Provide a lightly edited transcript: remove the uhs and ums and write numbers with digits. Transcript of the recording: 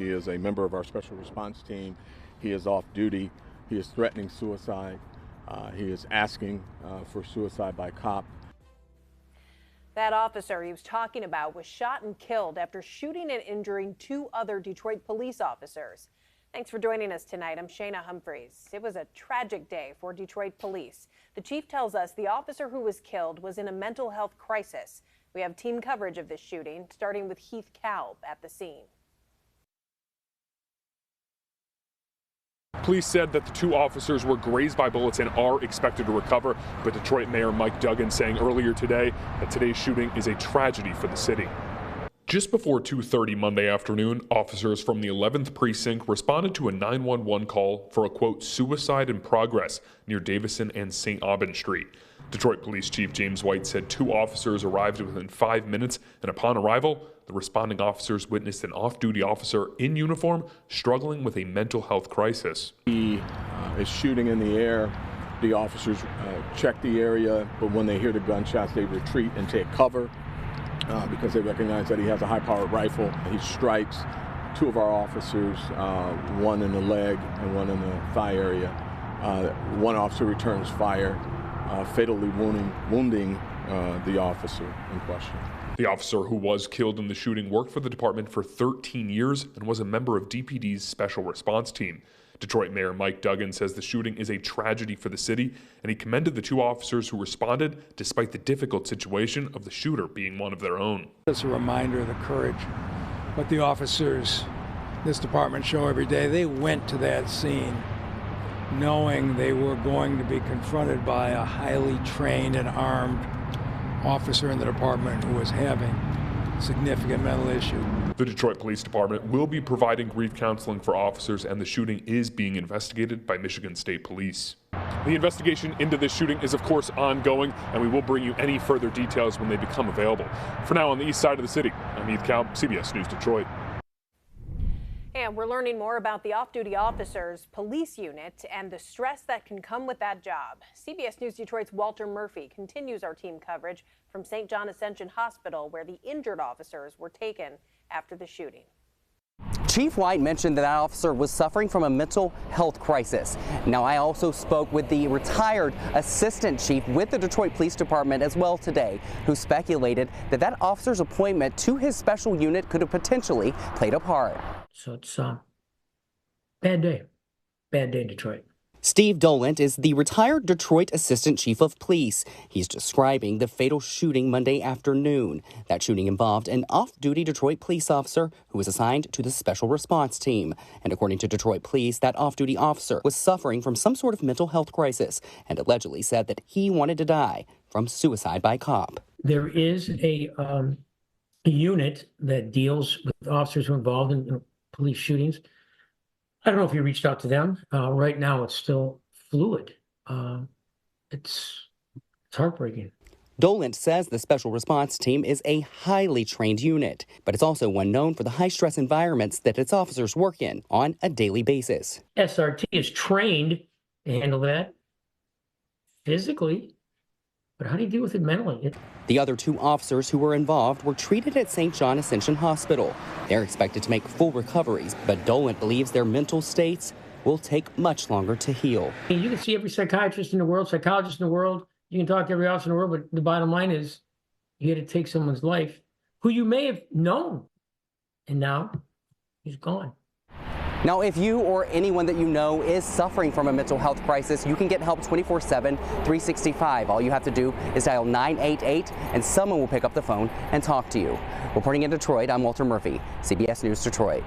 He is a member of our special response team. He is off duty. He is threatening suicide. He is asking for suicide by cop. That officer he was talking about was shot and killed after shooting and injuring 2 other Detroit police officers. Thanks for joining us tonight. I'm Shayna Humphreys. It was a tragic day for Detroit police. The chief tells us the officer who was killed was in a mental health crisis. We have team coverage of this shooting, starting with Heath Kalb at the scene. Police said that the 2 officers were grazed by bullets and are expected to recover, but Detroit Mayor Mike Duggan saying earlier today that today's shooting is a tragedy for the city. Just before 2:30 Monday afternoon, officers from the 11th Precinct responded to a 911 call for a, quote, suicide in progress near Davison and St. Aubin Street. Detroit Police Chief James White said 2 officers arrived within 5 minutes, and upon arrival, the responding officers witnessed an off-duty officer in uniform struggling with a mental health crisis. He is shooting in the air. The officers check the area, but when they hear the gunshots, they retreat and take cover because they recognize that he has a high-powered rifle. He strikes 2 of our officers, one in the leg and one in the thigh area. One officer returns fire, fatally wounding the officer in question. The officer who was killed in the shooting worked for the department for 13 years and was a member of DPD's special response team. Detroit Mayor Mike Duggan says the shooting is a tragedy for the city, and he commended the 2 officers who responded despite the difficult situation of the shooter being one of their own. It's a reminder of the courage what the officers this department show every day. They went to that scene knowing they were going to be confronted by a highly trained and armed officer in the department who was having significant mental issue. The Detroit Police Department will be providing grief counseling for officers, and the shooting is being investigated by Michigan State Police. The investigation into this shooting is, of course, ongoing, and we will bring you any further details when they become available. For now, on the east side of the city, I'm Heath Kalb, CBS News Detroit. And we're learning more about the off-duty officers' police unit and the stress that can come with that job. CBS News Detroit's Walter Murphy continues our team coverage from St. John Ascension Hospital, where the injured officers were taken after the shooting. Chief White mentioned that officer was suffering from a mental health crisis. Now, I also spoke with the retired assistant chief with the Detroit Police Department as well today, who speculated that that officer's appointment to his special unit could have potentially played a part. So it's bad day in Detroit. Steve Dolant is the retired Detroit Assistant Chief of Police. He's describing the fatal shooting Monday afternoon. That shooting involved an off-duty Detroit police officer who was assigned to the special response team. And according to Detroit Police, that off-duty officer was suffering from some sort of mental health crisis and allegedly said that he wanted to die from suicide by cop. There is a unit that deals with officers who are involved in police shootings. I don't know if you reached out to them. Right now, it's still fluid. It's heartbreaking. Dolant says the special response team is a highly trained unit, but it's also one known for the high-stress environments that its officers work in on a daily basis. SRT is trained to handle that physically, but how do you deal with it mentally? The other 2 officers who were involved were treated at St. John Ascension Hospital. They're expected to make full recoveries, but Dolant believes their mental states will take much longer to heal. You can see every psychiatrist in the world, psychologist in the world. You can talk to every officer in the world, but the bottom line is you had to take someone's life who you may have known, and now he's gone. Now, if you or anyone that you know is suffering from a mental health crisis, you can get help 24/7, 365. All you have to do is dial 988 and someone will pick up the phone and talk to you. Reporting in Detroit, I'm Walter Murphy, CBS News Detroit.